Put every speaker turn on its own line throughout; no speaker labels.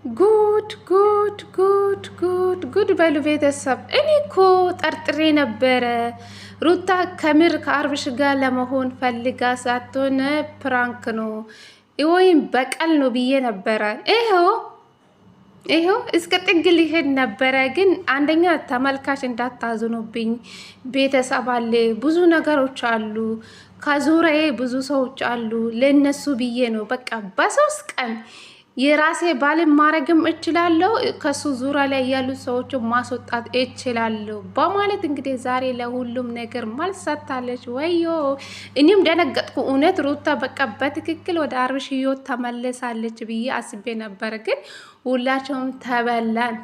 ጉድ በሉ ቤተሰብ። እኔ እኮ ጠርጥሬ ነበረ ሩታ ከምር ከአብርሽ ጋር ለመሆን ፈልጋ ሳትሆን ፕራንክ ነው ወይም በቀል ነው ብዬ ነበረ። ይኸው እስከ ጥግ ሊሄድ ነበረ። ግን አንደኛ ተመልካች እንዳታዝኑብኝ፣ ቤተሰብ አለ፣ ብዙ ነገሮች አሉ፣ ከዙሪያዬ ብዙ ሰዎች አሉ። ለነሱ ብዬ ነው በቃ በሶስት ቀን የራሴ ባልን ማድረግም እችላለሁ፣ ከሱ ዙሪያ ላይ ያሉ ሰዎች ማስወጣት እችላለሁ በማለት እንግዲህ ዛሬ ለሁሉም ነገር መልስ ሰጥታለች። ወዮ እኔም ደነገጥኩ። እውነት ሩታ በቃ በትክክል ወደ አብርሽ ህይወት ተመልሳለች ብዬ አስቤ ነበር። ግን ሁላቸውም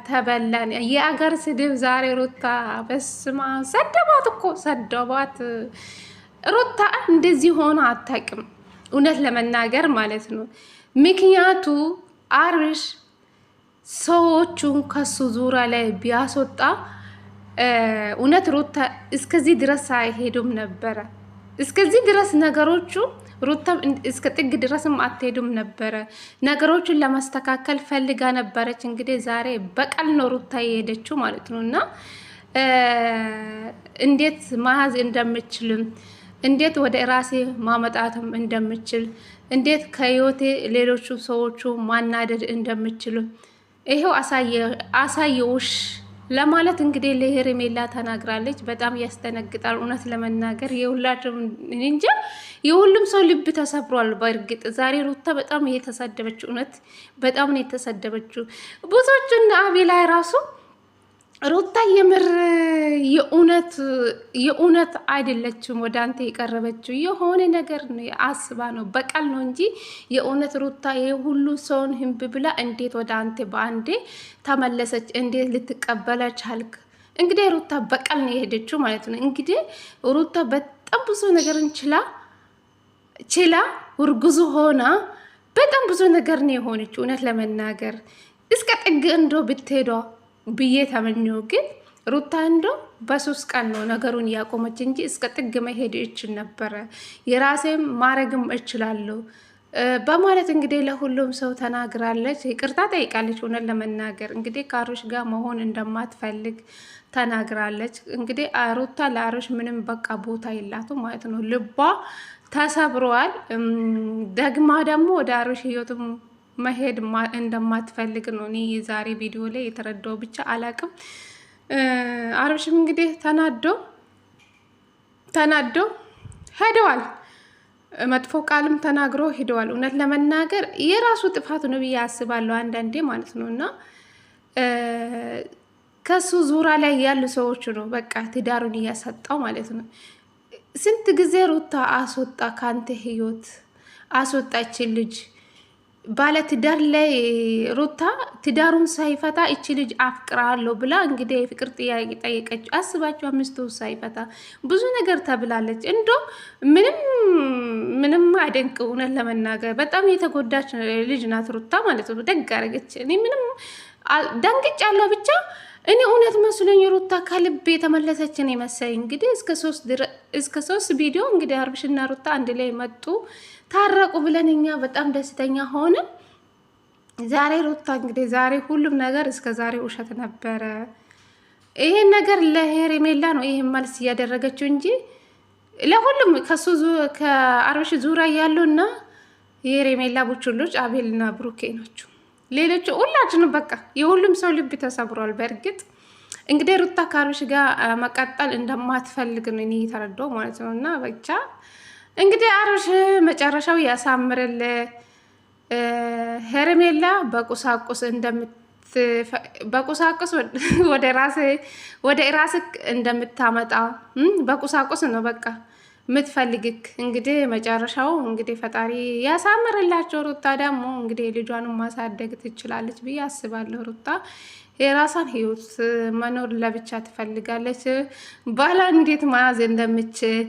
ተበላን። የአገር ስድብ ዛሬ ሩታ በስማ ሰደባት እኮ ሰደባት። ሩታ እንደዚህ ሆኖ አታውቅም፣ እውነት ለመናገር ማለት ነው። ምክንያቱ አብርሽ ሰዎቹን ከሱ ዙሪያ ላይ ቢያስወጣ እውነት ሩታ እስከዚህ ድረስ አይሄዱም ነበረ። እስከዚህ ድረስ ነገሮቹ ሩታ እስከ ጥግ ድረስም አትሄዱም ነበረ። ነገሮቹን ለማስተካከል ፈልጋ ነበረች። እንግዲህ ዛሬ በቀል ነው ሩታ የሄደችው ማለት ነው። እና እንዴት መያዝ እንደምችልም እንዴት ወደ ራሴ ማመጣትም እንደምችል እንዴት ከህይወቴ ሌሎቹ ሰዎቹ ማናደድ እንደምችሉ ይሄው አሳየውሽ ለማለት እንግዲህ ለሄርሜላ ተናግራለች። በጣም ያስተነግጣል እውነት ለመናገር የሁላችሁም እንጃ የሁሉም ሰው ልብ ተሰብሯል። በእርግጥ ዛሬ ሩታ በጣም እየተሰደበችው እውነት በጣም ነው የተሰደበችው። ብዙዎቹና አቤላ ራሱ ሩታ የምር የእውነት አይደለችም ወደ አንተ የቀረበችው የሆነ ነገር ነው አስባ ነው በቀል ነው እንጂ የእውነት ሩታ የሁሉ ሰውን ህንብ ብላ እንዴት ወደ አንተ በአንዴ ተመለሰች? እንዴት ልትቀበለ ቻልክ? እንግዲህ ሩታ በቀል ነው የሄደችው ማለት ነው። እንግዲህ ሩታ በጣም ብዙ ነገርን ችላ ውርጉዙ ሆና በጣም ብዙ ነገር ነው የሆነችው። እውነት ለመናገር እስከ ጥግ እንዶ ብትሄዷ ብዬ ተመኘው። ግን ሩታ እንዶ በሶስት ቀን ነው ነገሩን ያቆመች እንጂ እስከ ጥግ መሄድ እችል ነበረ፣ የራሴም ማረግም እችላለሁ በማለት እንግዲህ ለሁሉም ሰው ተናግራለች። ይቅርታ ጠይቃለች። እውነት ለመናገር እንግዲህ ከአብርሽ ጋር መሆን እንደማትፈልግ ተናግራለች። እንግዲህ ሩታ ለአብርሽ ምንም በቃ ቦታ የላትም ማለት ነው። ልቧ ተሰብሯል። ደግማ ደግሞ ወደ አብርሽ ህይወትም መሄድ እንደማትፈልግ ነው እኔ የዛሬ ቪዲዮ ላይ የተረዳው። ብቻ አላቅም። አብርሽም እንግዲህ ተናዶ ሄደዋል። መጥፎ ቃልም ተናግሮ ሄደዋል። እውነት ለመናገር የራሱ ጥፋት ነው ብዬ አስባለሁ አንዳንዴ ማለት ነው። እና ከሱ ዙሪያ ላይ ያሉ ሰዎች ነው በቃ ትዳሩን እያሰጣው ማለት ነው። ስንት ጊዜ ሩታ አስወጣ ካንተ ህይወት አስወጣችን ልጅ ባለ ትዳር ላይ ሩታ ትዳሩን ሳይፈታ እቺ ልጅ አፍቅራለሁ ብላ እንግዲህ የፍቅር ጥያቄ ጠየቀችው። አስባችሁ አምስቱ ሳይፈታ ብዙ ነገር ተብላለች። እንዶ ምንም አደንቅ። እውነት ለመናገር በጣም የተጎዳች ልጅ ናት ሩታ ማለት ነው። ደግ አረገች። እኔ ምንም ደንግጫለሁ። ብቻ እኔ እውነት መስሎኝ ሩታ ከልቤ የተመለሰችን የመሰለኝ። እንግዲህ እስከ ሶስት ቪዲዮ እንግዲህ አብርሽና ሩታ አንድ ላይ መጡ ታረቁ ብለን እኛ በጣም ደስተኛ ሆነ። ዛሬ ሩታ እንግዲህ ዛሬ ሁሉም ነገር እስከ ዛሬ ውሸት ነበረ። ይሄን ነገር ለሄርሜላ ነው ይሄን መልስ እያደረገችው እንጂ ለሁሉም ከአብርሽ ዙሪያ ያሉና የሄርሜላ ቡችሎች አቤልና ብሩኬ ናቸው። ሌሎቹ ሁላችንም በቃ የሁሉም ሰው ልብ ተሰብሯል። በእርግጥ እንግዲህ ሩታ ከአብርሽ ጋር መቀጠል እንደማትፈልግ ነው እኔ የተረዳው ማለት ነው። እና ብቻ እንግዲህ አብርሽ መጨረሻው ያሳምርል። ሄርሜላ በቁሳቁስ ወደ ራስህ እንደምታመጣ በቁሳቁስ ነው በቃ የምትፈልግክ። እንግዲህ መጨረሻው እንግዲህ ፈጣሪ ያሳምርላቸው። ሩታ ደግሞ እንግዲህ ልጇንም ማሳደግ ትችላለች ብዬ አስባለሁ። ሩታ የራሷን ህይወት መኖር ለብቻ ትፈልጋለች። ባላ እንዴት መያዝ እንደምችል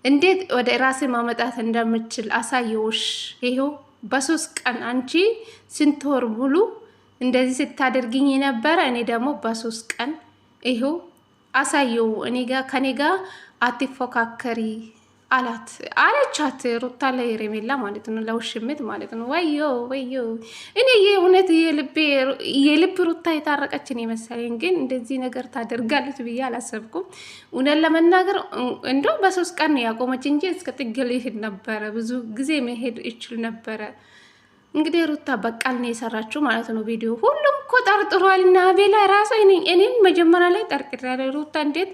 እንዴት ወደ ራሴ ማመጣት እንደምችል አሳየውሽ። ይሄው በሶስት ቀን አንቺ ስንት ወር ሙሉ እንደዚህ ስታደርግኝ የነበረ እኔ ደግሞ በሶስት ቀን ይሄው አሳየው። ከኔ ጋር አትፎካከሪ አለቻት ሩታ ለሄርሜላ ማለት ነው፣ ለውሽምት ማለት ነው። ወዮ እኔ የእውነት የልቤ የልብ ሩታ የታረቀችን የመሰለኝ፣ ግን እንደዚህ ነገር ታደርጋለች ብዬ አላሰብኩም። እውነት ለመናገር እንደው በ3 ቀን ያቆመች እንጂ እስከ ጥግ ሊሄድ ነበረ፣ ብዙ ጊዜ መሄድ ይችል ነበረ። እንግዲህ ሩታ በቃል ነው የሰራችው ማለት ነው ቪዲዮ። ሁሉም እኮ ጠርጥሯል እና አቤላ ራሱ እኔን መጀመሪያ ላይ ጠርጥሬያለሁ። ሩታ እንዴት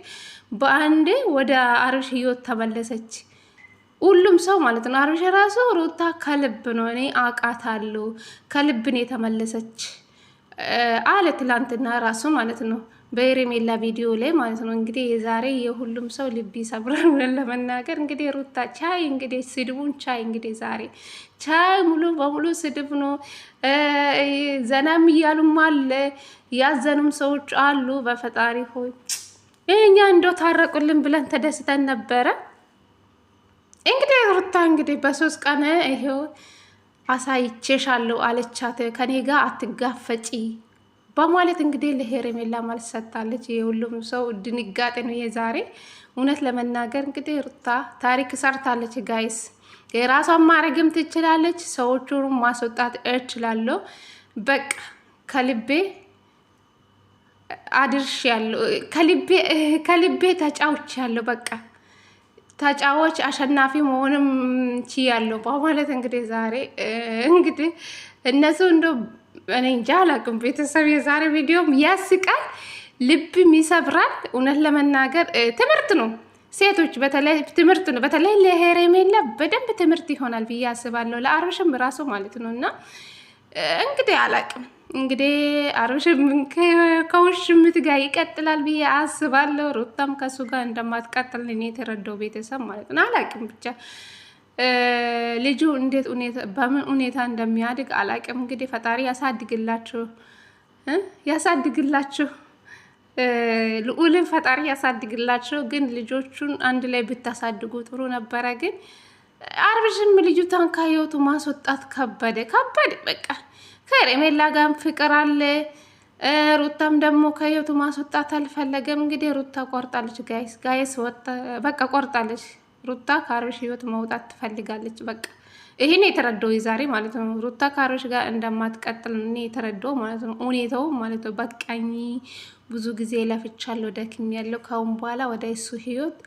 በአንዴ ወደ አብርሽ ህይወት ተመለሰች? ሁሉም ሰው ማለት ነው። አብርሽ ራሱ ሩታ ከልብ ነው፣ እኔ አውቃታለሁ፣ ከልብ ነው የተመለሰች አለ ትላንትና ራሱ ማለት ነው፣ በሄርሜላ ቪዲዮ ላይ ማለት ነው። እንግዲህ የዛሬ የሁሉም ሰው ልብ ይሰብራል ለመናገር። እንግዲህ ሩታ ቻይ፣ እንግዲህ ስድቡን ቻይ። እንግዲህ ዛሬ ቻይ፣ ሙሉ በሙሉ ስድብ ነው። ዘናም እያሉም አለ፣ ያዘኑም ሰዎች አሉ። በፈጣሪ ሆይ እኛ እንደው ታረቁልን ብለን ተደስተን ነበረ። እንግዲህ ሩታ እንግዲህ በ3 ቀን ይሄው አሳይቼሻለሁ አለቻት፣ ከኔ ጋር አትጋፈጪ በማለት እንግዲህ ለሄርሜላ ማለት ሰጥታለች። የሁሉም ሰው ድንጋጤ ነው የዛሬ። እውነት ለመናገር እንግዲህ ሩታ ታሪክ ሰርታለች ጋይስ። የራሷን ማድረግም ትችላለች፣ ሰዎቹን ማስወጣት እችላለሁ። በቃ ከልቤ አድርሽ ያለው ከልቤ ተጫውች ያለው በቃ ተጫዋች አሸናፊ መሆንም ችያለሁ በማለት እንግዲህ ዛሬ እንግዲህ እነሱ እንደው እኔ እንጃ አላውቅም። ቤተሰብ የዛሬ ቪዲዮም ያስቃል፣ ልብም ይሰብራል። እውነት ለመናገር ትምህርት ነው፣ ሴቶች በተለይ ትምህርት ነው። በተለይ ለሄርሜላ በደንብ ትምህርት ይሆናል ብዬ አስባለሁ፣ ለአብርሽም ራሱ ማለት ነው። እና እንግዲህ አላውቅም፣ እንግዲህ አብርሽም ከውሽምት ጋር ይቀጥላል ብዬ አስባለሁ። ሩታም ከሱ ጋር እንደማትቀጥል እኔ የተረዳው ቤተሰብ ማለት ነው። አላውቅም ብቻ ልጁ እንዴት በምን ሁኔታ እንደሚያድግ አላውቅም። እንግዲህ ፈጣሪ ያሳድግላችሁ ልዑልን ፈጣሪ ያሳድግላችሁ። ግን ልጆቹን አንድ ላይ ብታሳድጉ ጥሩ ነበረ። ግን አብርሽም ልጁታን ከህይወቱ ማስወጣት ከበደ በቃ። ከሄርሜላ ጋር ፍቅር አለ፣ ሩታም ደግሞ ከህይወቱ ማስወጣት አልፈለገም። እንግዲህ ሩታ ቆርጣለች ጋይስ በቃ ቆርጣለች። ሩታ ከአብርሽ ህይወት መውጣት ትፈልጋለች። በቃ ይሄን የተረዳው ዛሬ ማለት ነው። ሩታ ከአብርሽ ጋር እንደማትቀጥል እኔ የተረዳው ማለት ነው። ሁኔታው ማለት ነው። በቃኝ፣ ብዙ ጊዜ ለፍቻለሁ፣ ደክሜያለሁ፣ ካሁን በኋላ ወደ እሱ ህይወት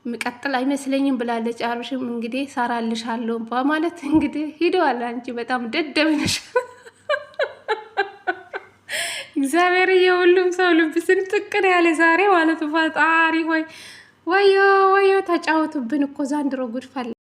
ምቀጥል አይመስለኝም ብላለች። አብርሽም እንግዲህ ሰራልሻለሁ በማለት እንግዲህ ሂደዋል። አንቺ በጣም ደደብ ነሽ። እግዚአብሔር የሁሉም ሰው ልብ ስንጥቅን ያለ ዛሬ ማለት ፈጣሪ ሆይ ወዮ ተጫወቱብን እኮ ዛንድሮ ጉድ ፈላ።